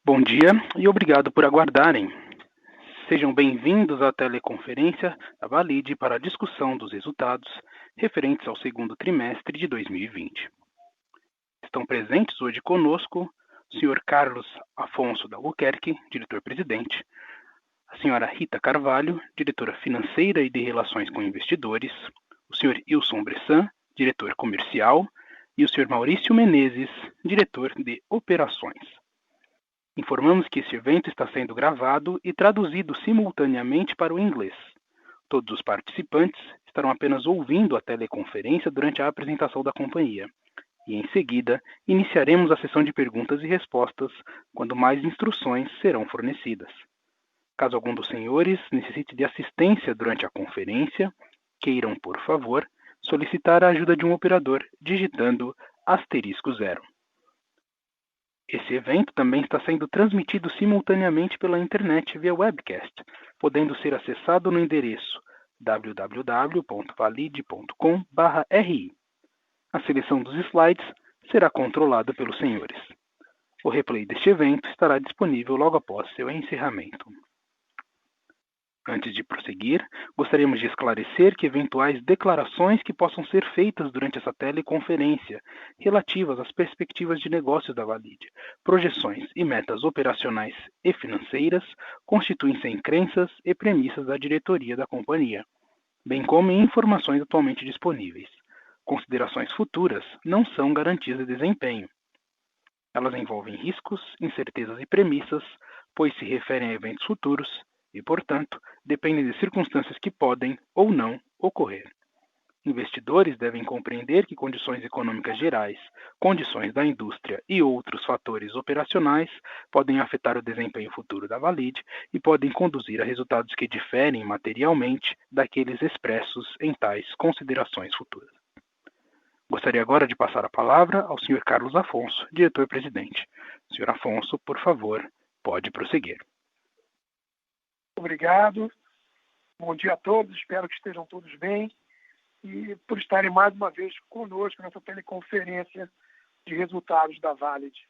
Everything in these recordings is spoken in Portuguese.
Bom dia e obrigado por aguardarem. Sejam bem-vindos à teleconferência da Valide para a discussão dos resultados referentes ao segundo trimestre de 2020. Estão presentes hoje conosco o Sr. Carlos Afonso da Albuquerque, diretor-presidente, a Sra. Rita Carvalho, diretora financeira e de relações com investidores, o Sr. Ilson Bressan, diretor comercial, e o Sr. Maurício Menezes, diretor de operações. Informamos que este evento está sendo gravado e traduzido simultaneamente para o inglês. Todos os participantes estarão apenas ouvindo a teleconferência durante a apresentação da companhia. E, em seguida, iniciaremos a sessão de perguntas e respostas, quando mais instruções serão fornecidas. Caso algum dos senhores necessite de assistência durante a conferência, queiram, por favor, solicitar a ajuda de um operador, digitando *0. Esse evento também está sendo transmitido simultaneamente pela internet via webcast, podendo ser acessado no endereço www.valide.com/ri. A seleção dos slides será controlada pelos senhores. O replay deste evento estará disponível logo após seu encerramento. Antes de prosseguir, gostaríamos de esclarecer que eventuais declarações que possam ser feitas durante essa teleconferência relativas às perspectivas de negócios da Valide, projeções e metas operacionais e financeiras constituem-se em crenças e premissas da diretoria da companhia, bem como em informações atualmente disponíveis. Considerações futuras não são garantias de desempenho. Elas envolvem riscos, incertezas e premissas, pois se referem a eventos futuros e, portanto, dependem de circunstâncias que podem ou não ocorrer. Investidores devem compreender que condições econômicas gerais, condições da indústria e outros fatores operacionais podem afetar o desempenho futuro da Valide e podem conduzir a resultados que diferem materialmente daqueles expressos em tais considerações futuras. Gostaria agora de passar a palavra ao Sr. Carlos Afonso, diretor-presidente. Sr. Afonso, por favor, pode prosseguir. Obrigado. Bom dia a todos. Espero que estejam todos bem e por estarem mais uma vez conosco nessa teleconferência de resultados da Valide.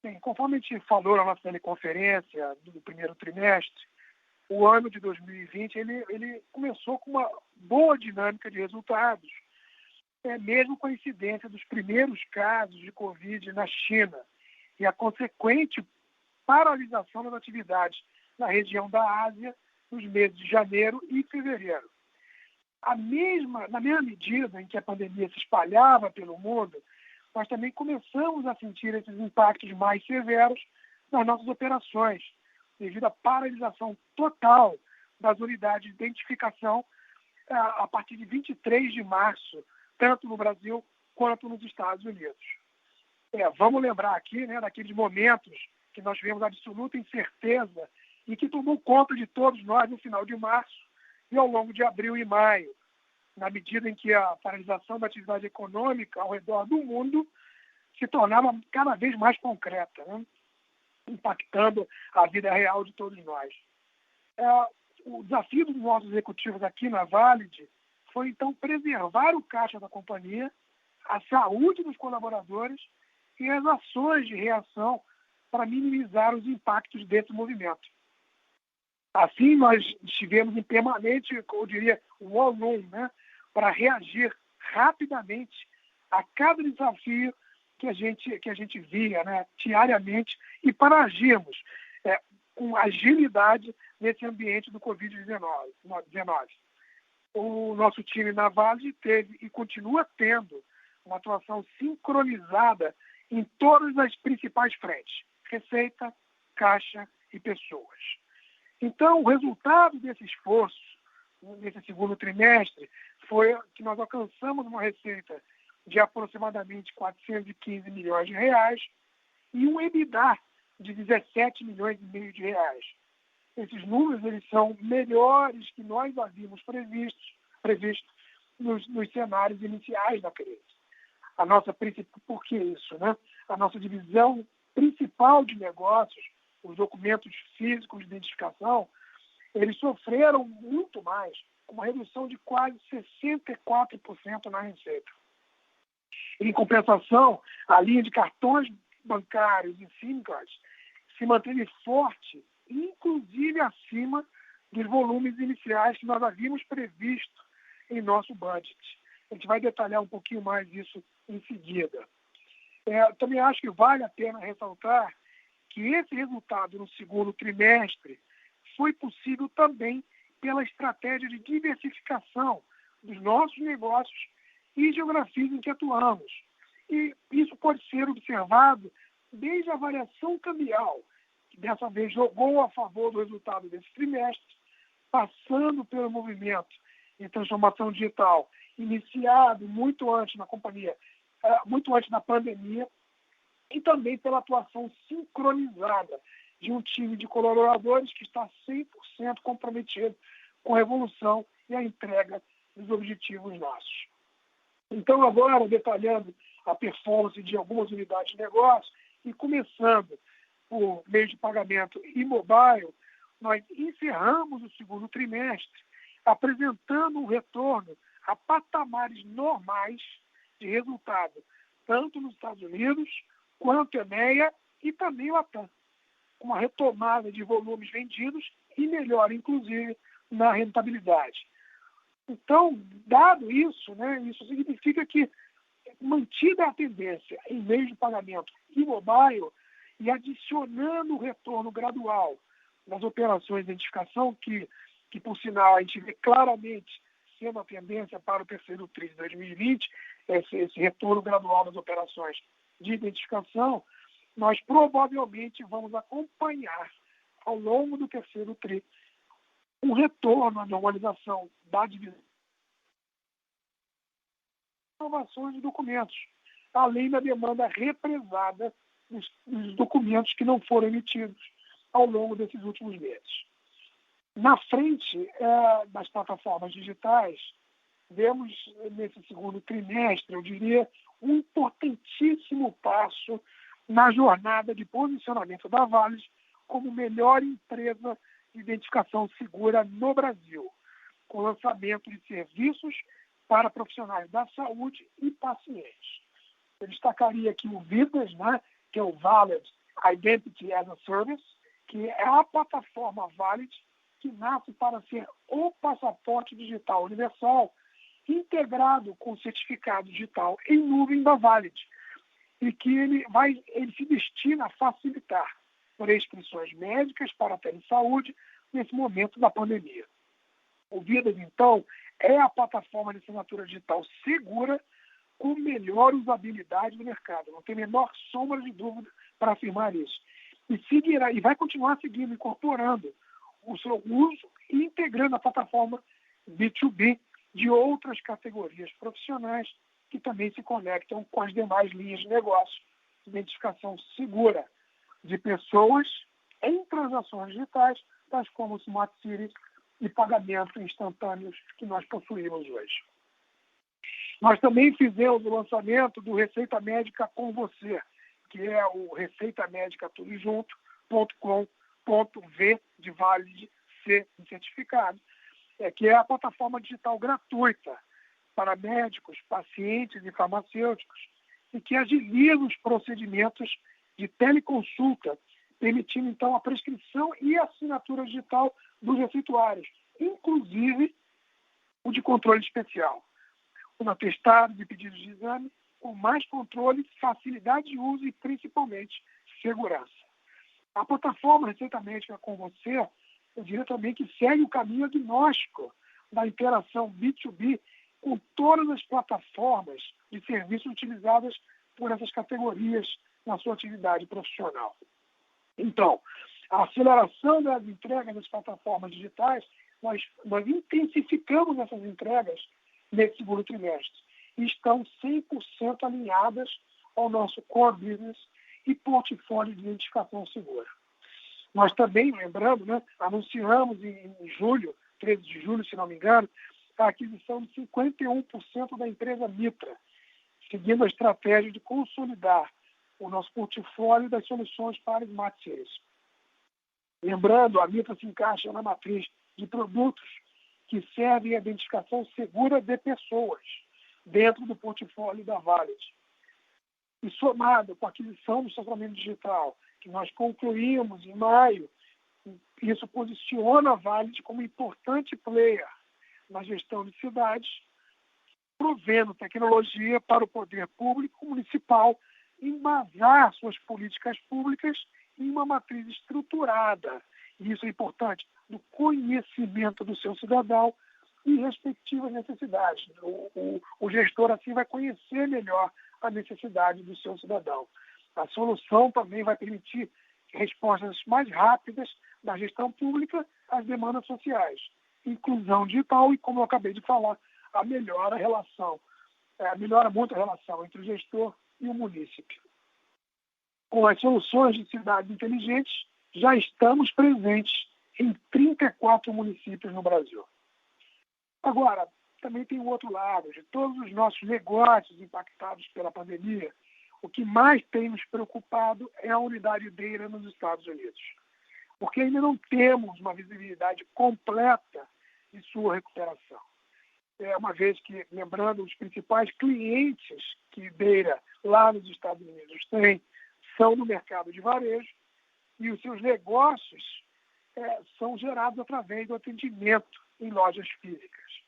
Bem, conforme a gente falou na nossa teleconferência do primeiro trimestre, o ano de 2020 ele começou com uma boa dinâmica de resultados, mesmo com a incidência dos primeiros casos de Covid na China e a consequente paralisação das atividades na região da Ásia nos meses de janeiro e fevereiro. Na mesma medida em que a pandemia se espalhava pelo mundo, nós também começamos a sentir esses impactos mais severos nas nossas operações, devido à paralisação total das unidades de identificação a partir de 23 de março, tanto no Brasil quanto nos Estados Unidos. Vamos lembrar aqui, daqueles momentos que nós tivemos absoluta incerteza e que tomou conta de todos nós no final de março e ao longo de abril e maio, na medida em que a paralisação da atividade econômica ao redor do mundo se tornava cada vez mais concreta, impactando a vida real de todos nós. O desafio dos nossos executivos aqui na Valide foi, então, preservar o caixa da companhia, a saúde dos colaboradores e as ações de reação para minimizar os impactos desse movimento. Assim, nós estivemos em permanente, eu diria, war room, para reagir rapidamente a cada desafio que a gente via, diariamente, e para agirmos com agilidade nesse ambiente do Covid-19. O nosso time na Valide teve e continua tendo uma atuação sincronizada em todas as principais frentes: receita, caixa e pessoas. Então, o resultado desse esforço, nesse segundo trimestre, foi que nós alcançamos uma receita de aproximadamente 415 milhões de reais e um EBITDA de 17 milhões e meio de reais. Esses números eles são melhores que nós havíamos previsto nos cenários iniciais da crise. Por que isso? A nossa divisão principal de negócios, os documentos físicos de identificação, eles sofreram muito mais, com uma redução de quase 64% na receita. Em compensação, a linha de cartões bancários e SIM cards se manteve forte, inclusive acima dos volumes iniciais que nós havíamos previsto em nosso budget. A gente vai detalhar um pouquinho mais isso em seguida. Também acho que vale a pena ressaltar que esse resultado no segundo trimestre foi possível também pela estratégia de diversificação dos nossos negócios e geografias em que atuamos. E isso pode ser observado desde a variação cambial, que dessa vez jogou a favor do resultado desse trimestre, passando pelo movimento de transformação digital iniciado muito antes na companhia, muito antes da pandemia, e também pela atuação sincronizada de um time de colaboradores que está 100% comprometido com a evolução e a entrega dos objetivos nossos. Então, agora, detalhando a performance de algumas unidades de negócio e começando por meio de pagamento e mobile, nós encerramos o segundo trimestre apresentando um retorno a patamares normais de resultado, tanto nos Estados Unidos quanto EMEA e também Latam, com uma retomada de volumes vendidos e melhora, inclusive, na rentabilidade. Então, dado isso, isso significa que, mantida a tendência em meio de pagamento e mobile e adicionando o retorno gradual das operações de identificação, que por sinal, a gente vê claramente sendo a tendência para o terceiro TRI de 2020, esse retorno gradual das operações de identificação, nós provavelmente vamos acompanhar ao longo do terceiro TRI um retorno à normalização da divisão de inovações de documentos, além da demanda represada dos documentos que não foram emitidos ao longo desses últimos meses. Na frente das plataformas digitais, vemos nesse segundo trimestre, eu diria, um importantíssimo passo na jornada de posicionamento da Vale como melhor empresa de identificação segura no Brasil, com lançamento de serviços para profissionais da saúde e pacientes. Eu destacaria aqui o VIDAS, que é o Valid Identity as a Service, que é a plataforma Valid que nasce para ser o passaporte digital universal integrado com o certificado digital em nuvem da Valid, e que ele se destina a facilitar prescrições médicas para a telesaúde nesse momento da pandemia. O VIDAS, então, é a plataforma de assinatura digital segura com melhor usabilidade do mercado. Não tem a menor sombra de dúvida para afirmar isso. E vai continuar seguindo, incorporando o seu uso e integrando a plataforma B2B de outras categorias profissionais que também se conectam com as demais linhas de negócio, identificação segura de pessoas em transações digitais, tais como Smart Cities e pagamentos instantâneos que nós possuímos hoje. Nós também fizemos o lançamento do Receita Médica com Você, que é o receitamedica.com.v de Vale C de certificado, que é a plataforma digital gratuita para médicos, pacientes e farmacêuticos e que agiliza os procedimentos de teleconsulta, permitindo, então, a prescrição e assinatura digital dos receituários, inclusive o de controle especial. O atestado de pedidos de exame, com mais controle, facilidade de uso e, principalmente, segurança. A plataforma Receita Médica com Você, eu diria também que segue o caminho agnóstico da interação B2B com todas as plataformas de serviços utilizadas por essas categorias na sua atividade profissional. Então, a aceleração das entregas das plataformas digitais, nós intensificamos essas entregas nesse segundo trimestre e estão 100% alinhadas ao nosso core business e portfólio de identificação segura. Nós também, lembrando, anunciamos em julho, 13 de julho, se não me engano, a aquisição de 51% da empresa Mitra, seguindo a estratégia de consolidar o nosso portfólio das soluções para Smart Cities. Lembrando, a Mitra se encaixa na matriz de produtos que servem à identificação segura de pessoas dentro do portfólio da Valid. E somado com a aquisição do estacionamento digital que nós concluímos em maio. Isso posiciona a Valid como importante player na gestão de cidades, provendo tecnologia para o poder público municipal embasar suas políticas públicas em uma matriz estruturada, e isso é importante, do conhecimento do seu cidadão e respectivas necessidades. O gestor, assim, vai conhecer melhor a necessidade do seu cidadão. A solução também vai permitir respostas mais rápidas da gestão pública às demandas sociais. Inclusão digital e, como eu acabei de falar, melhora muito a relação entre o gestor e o munícipe. Com as soluções de cidades inteligentes, já estamos presentes em 34 municípios no Brasil. Agora, também tem o outro lado, de todos os nossos negócios impactados pela pandemia, o que mais tem nos preocupado é a unidade Deira nos Estados Unidos, porque ainda não temos uma visibilidade completa de sua recuperação. Uma vez que, lembrando, os principais clientes que Deira lá nos Estados Unidos tem são no mercado de varejo e os seus negócios são gerados através do atendimento em lojas físicas,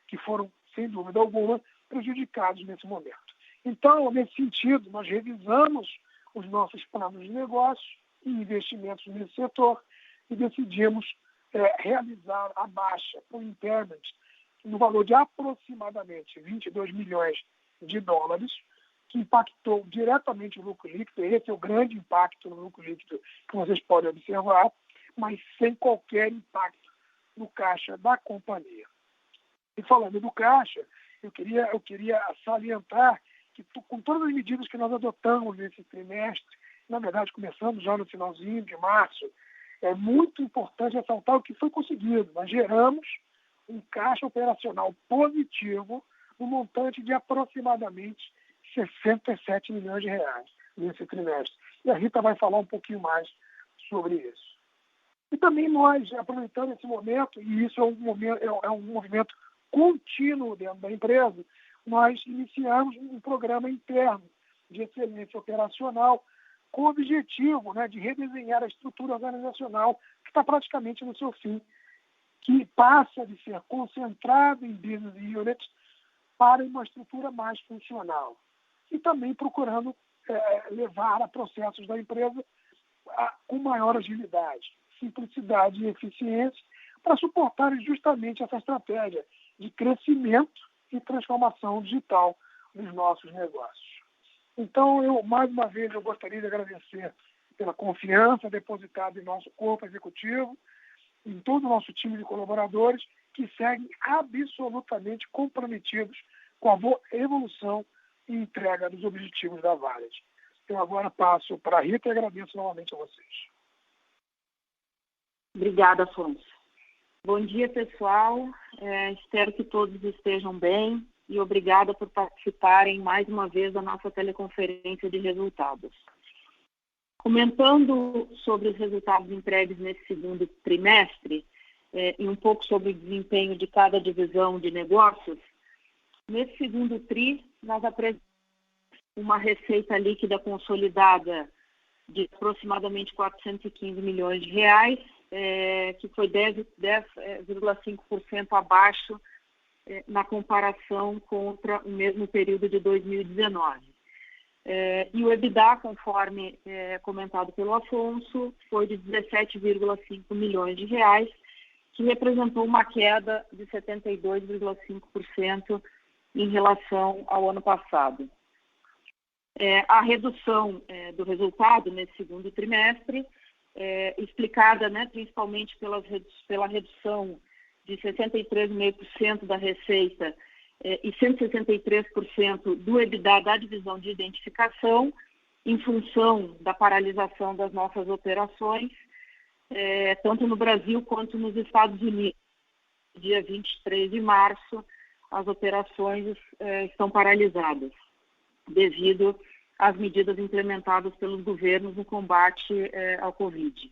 que foram, sem dúvida alguma, prejudicados nesse momento. Então, nesse sentido, nós revisamos os nossos planos de negócio e investimentos nesse setor e decidimos realizar a baixa por impairment no valor de aproximadamente 22 milhões de dólares, que impactou diretamente o lucro líquido. Esse é o grande impacto no lucro líquido que vocês podem observar, mas sem qualquer impacto no caixa da companhia. E falando do caixa, eu queria salientar que, com todas as medidas que nós adotamos nesse trimestre, na verdade, começando já no finalzinho de março, é muito importante ressaltar o que foi conseguido. Nós geramos um caixa operacional positivo no montante de aproximadamente 67 milhões de reais nesse trimestre. E a Rita vai falar um pouquinho mais sobre isso. E também nós, aproveitando esse momento, e isso é um movimento contínuo dentro da empresa, nós iniciamos um programa interno de excelência operacional com o objetivo, de redesenhar a estrutura organizacional que está praticamente no seu fim, que passa de ser concentrado em business units para uma estrutura mais funcional. E também procurando levar a processos da empresa com maior agilidade, simplicidade e eficiência para suportar justamente essa estratégia de crescimento e transformação digital dos nossos negócios. Então, mais uma vez, eu gostaria de agradecer pela confiança depositada em nosso corpo executivo, em todo o nosso time de colaboradores que seguem absolutamente comprometidos com a evolução e entrega dos objetivos da Valid. Eu agora passo para a Rita e agradeço novamente a vocês. Obrigada, Afonso. Bom dia, pessoal. Espero que todos estejam bem e obrigada por participarem mais uma vez da nossa teleconferência de resultados. Comentando sobre os resultados entregues nesse segundo trimestre e um pouco sobre o desempenho de cada divisão de negócios, nesse segundo TRI, nós apresentamos uma receita líquida consolidada de aproximadamente 415 milhões de reais, que foi 10,5% abaixo na comparação contra o mesmo período de 2019. E o EBITDA, conforme comentado pelo Afonso, foi de 17,5 milhões de reais, que representou uma queda de 72,5% em relação ao ano passado. A redução do resultado nesse segundo trimestre, explicada principalmente pela redução de 63,5% da receita e 163% do EBITDA da divisão de identificação, em função da paralisação das nossas operações, tanto no Brasil quanto nos Estados Unidos. Dia 23 de março, as operações estão paralisadas, devido às medidas implementadas pelos governos no combate ao Covid.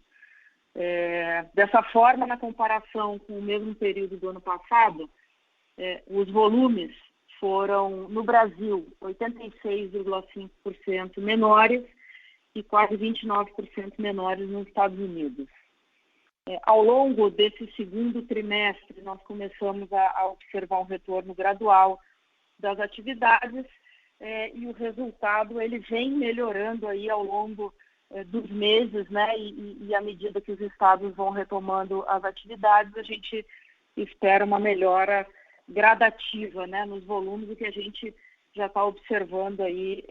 Dessa forma, na comparação com o mesmo período do ano passado, os volumes foram, no Brasil, 86,5% menores e quase 29% menores nos Estados Unidos. Ao longo desse segundo trimestre, nós começamos a observar um retorno gradual das atividades e o resultado ele vem melhorando aí ao longo dos meses, né? E à medida que os estados vão retomando as atividades, a gente espera uma melhora gradativa, né, nos volumes, o que a gente já está observando aí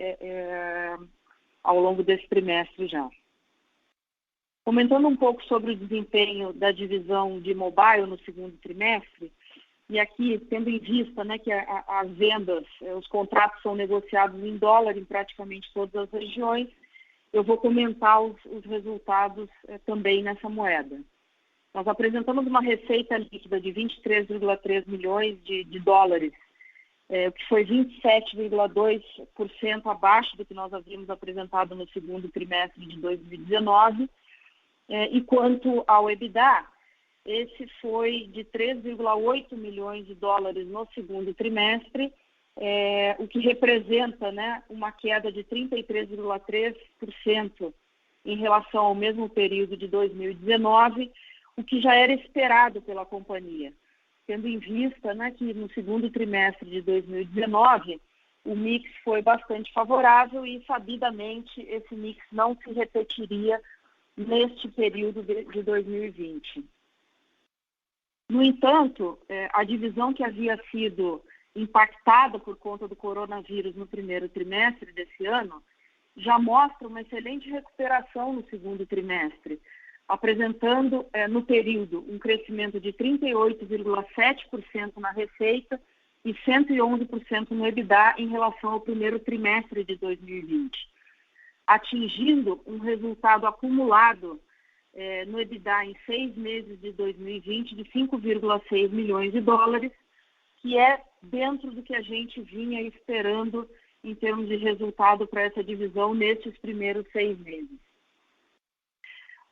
ao longo desse trimestre já. Comentando um pouco sobre o desempenho da divisão de mobile no segundo trimestre, e aqui, tendo em vista, né, que as vendas, os contratos são negociados em dólar em praticamente todas as regiões, eu vou comentar os resultados também nessa moeda. Nós apresentamos uma receita líquida de 23,3 milhões de dólares, o que foi 27,2% abaixo do que nós havíamos apresentado no segundo trimestre de 2019. E quanto ao EBITDA, esse foi de 3,8 milhões de dólares no segundo trimestre, o que representa, né, uma queda de 33,3% em relação ao mesmo período de 2019, o que já era esperado pela companhia, tendo em vista, né, que no segundo trimestre de 2019 o mix foi bastante favorável e, sabidamente, esse mix não se repetiria neste período de 2020. No entanto, a divisão que havia sido impactada por conta do coronavírus no primeiro trimestre desse ano já mostra uma excelente recuperação no segundo trimestre, apresentando no período um crescimento de 38,7% na receita e 111% no EBITDA em relação ao primeiro trimestre de 2020, atingindo um resultado acumulado no EBITDA em 6 meses de 2020 de 5,6 milhões de dólares, que é dentro do que a gente vinha esperando em termos de resultado para essa divisão nesses primeiros 6 meses.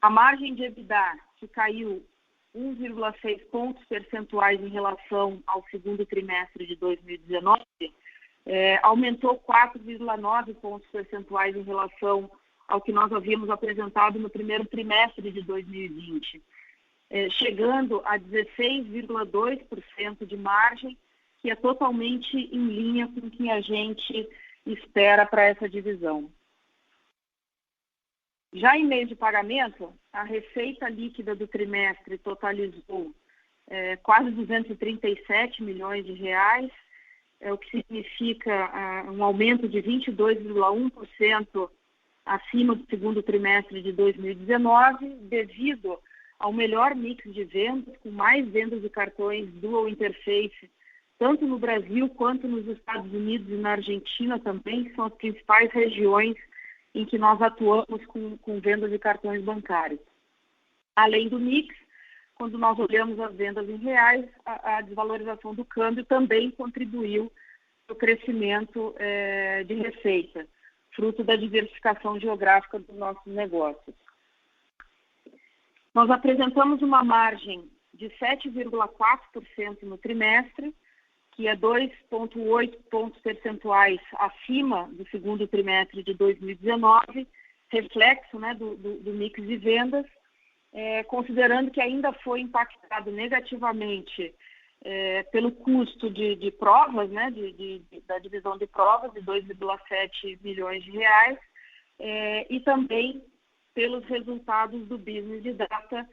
A margem de EBITDA, que caiu 1,6 pontos percentuais em relação ao segundo trimestre de 2019, aumentou 4,9 pontos percentuais em relação ao que nós havíamos apresentado no primeiro trimestre de 2020, chegando a 16,2% de margem, que é totalmente em linha com o que a gente espera para essa divisão. Já em meio de pagamento, a receita líquida do trimestre totalizou quase 237 milhões de reais, o que significa um aumento de 22,1% acima do segundo trimestre de 2019, devido ao melhor mix de vendas, com mais vendas de cartões Dual Interface, tanto no Brasil quanto nos Estados Unidos e na Argentina também, que são as principais regiões em que nós atuamos com vendas de cartões bancários. Além do mix, quando nós olhamos as vendas em reais, a desvalorização do câmbio também contribuiu para o crescimento de receita, fruto da diversificação geográfica dos nossos negócios. Nós apresentamos uma margem de 7,4% no trimestre, que é 2,8 pontos percentuais acima do segundo trimestre de 2019, reflexo, né, do mix de vendas, considerando que ainda foi impactado negativamente pelo custo de provas, né, da divisão de provas, de 2,7 milhões de reais, e também pelos resultados do business de data,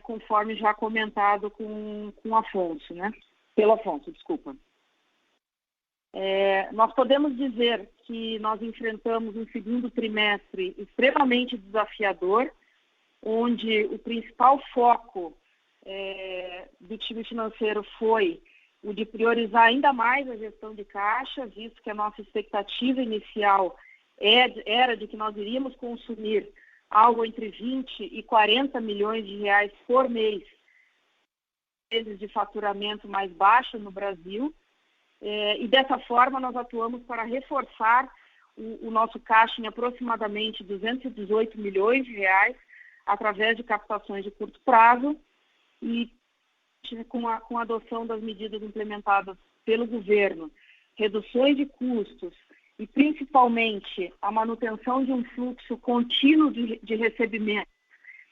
conforme já comentado com Afonso, né? Pelo Afonso, desculpa. Nós podemos dizer que nós enfrentamos um segundo trimestre extremamente desafiador, onde o principal foco do time financeiro foi o de priorizar ainda mais a gestão de caixa, visto que a nossa expectativa inicial era de que nós iríamos consumir algo entre 20 e 40 milhões de reais por mês, vezes de faturamento mais baixo no Brasil, e dessa forma nós atuamos para reforçar o nosso caixa em aproximadamente 218 milhões de reais, através de captações de curto prazo, e com a adoção das medidas implementadas pelo governo, reduções de custos e principalmente a manutenção de um fluxo contínuo de recebimento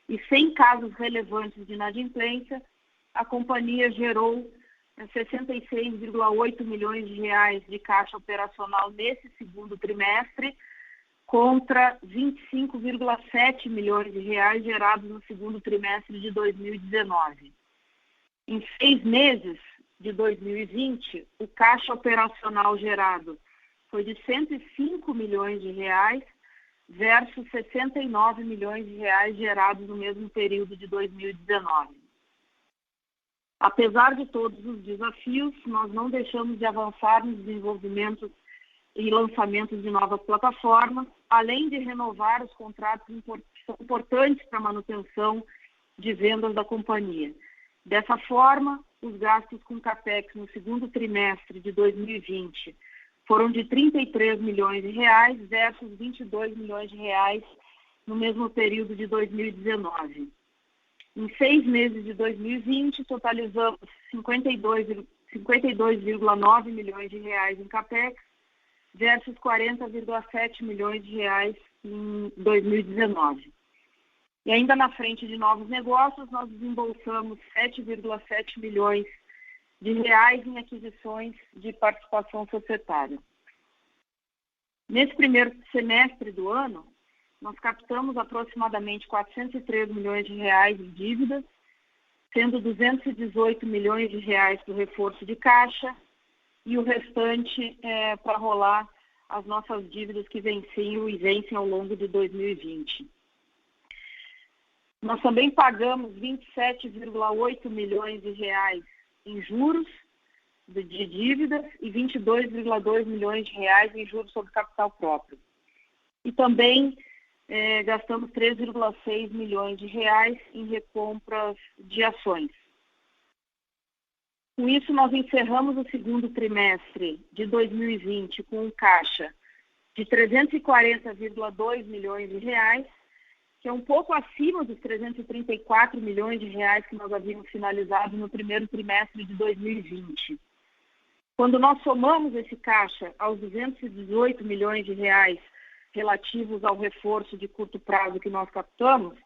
e sem casos relevantes de inadimplência, a companhia gerou 66,8 milhões de reais de caixa operacional nesse segundo trimestre, contra 25,7 milhões de reais gerados no segundo trimestre de 2019. Em 6 meses de 2020, o caixa operacional gerado foi de 105 milhões de reais versus 69 milhões de reais gerados no mesmo período de 2019. Apesar de todos os desafios, nós não deixamos de avançar no desenvolvimento e lançamentos de novas plataformas, além de renovar os contratos que são importantes para a manutenção de vendas da companhia. Dessa forma, os gastos com CAPEX no segundo trimestre de 2020 foram de 33 milhões de reais versus 22 milhões de reais no mesmo período de 2019. Em 6 meses de 2020, totalizamos 52,9 milhões de reais em CAPEX versus 40,7 milhões de reais em 2019. E ainda na frente de novos negócios, nós desembolsamos 7,7 milhões de reais em aquisições de participação societária. Nesse primeiro semestre do ano, nós captamos aproximadamente 403 milhões de reais em dívidas, sendo 218 milhões de reais para o reforço de caixa e o restante para rolar as nossas dívidas que venciam e vencem ao longo de 2020. Nós também pagamos 27,8 milhões de reais em juros de dívidas e 22,2 milhões de reais em juros sobre capital próprio. E também gastamos 3,6 milhões de reais em recompras de ações. Com isso, nós encerramos o segundo trimestre de 2020 com um caixa de 340,2 milhões de reais, que é um pouco acima dos 334 milhões de reais que nós havíamos finalizado no primeiro trimestre de 2020. Quando nós somamos esse caixa aos 218 milhões de reais relativos ao reforço de curto prazo que nós captamos,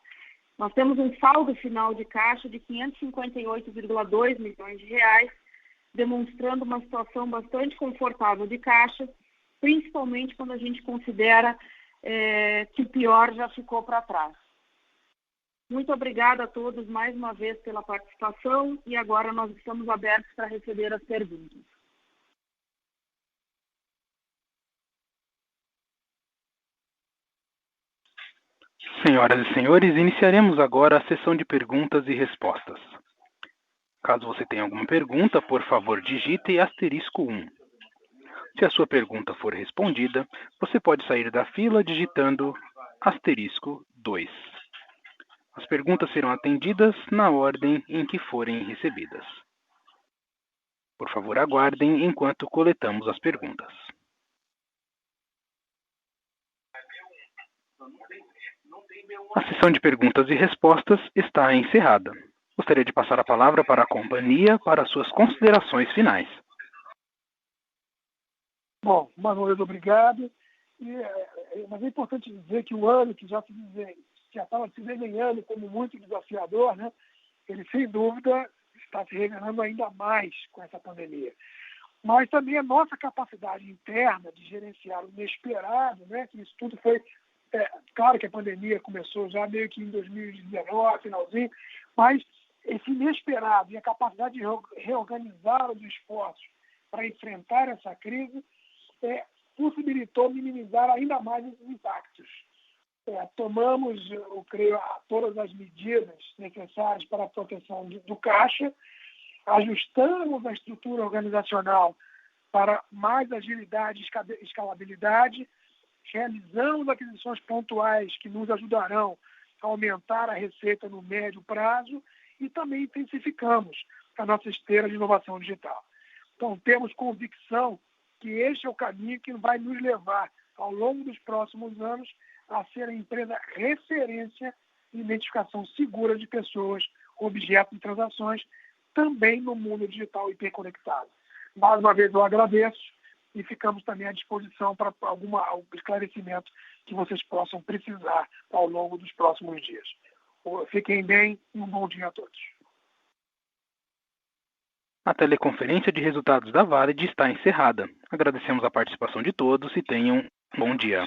nós temos um saldo final de caixa de 558,2 milhões de reais, demonstrando uma situação bastante confortável de caixa, principalmente quando a gente considera que o pior já ficou para trás. Muito obrigada a todos mais uma vez pela participação e agora nós estamos abertos para receber as perguntas. Senhoras e senhores, iniciaremos agora a sessão de perguntas e respostas. Caso você tenha alguma pergunta, por favor, digite *1. Se a sua pergunta for respondida, você pode sair da fila digitando *2. As perguntas serão atendidas na ordem em que forem recebidas. Por favor, aguardem enquanto coletamos as perguntas. A sessão de perguntas e respostas está encerrada. Gostaria de passar a palavra para a companhia para suas considerações finais. Bom, Manuel, obrigado. Mas é importante dizer que o ano que já estava se desenhando como muito desafiador, né? Ele, sem dúvida, está se revelando ainda mais com essa pandemia. Mas também a nossa capacidade interna de gerenciar o inesperado, né? Que isso tudo foi... claro que a pandemia começou já meio que em 2019, finalzinho, mas esse inesperado e a capacidade de reorganizar os esforços para enfrentar essa crise possibilitou minimizar ainda mais esses impactos. Tomamos, eu creio, todas as medidas necessárias para a proteção do caixa, ajustamos a estrutura organizacional para mais agilidade e escalabilidade, realizamos aquisições pontuais que nos ajudarão a aumentar a receita no médio prazo e também intensificamos a nossa esteira de inovação digital. Então, temos convicção que este é o caminho que vai nos levar, ao longo dos próximos anos, a ser a empresa referência em identificação segura de pessoas, objetos e transações, também no mundo digital hiperconectado. Mais uma vez, eu agradeço e ficamos também à disposição para algum esclarecimento que vocês possam precisar ao longo dos próximos dias. Fiquem bem e um bom dia a todos. A teleconferência de resultados da Valid está encerrada. Agradecemos a participação de todos e tenham um bom dia.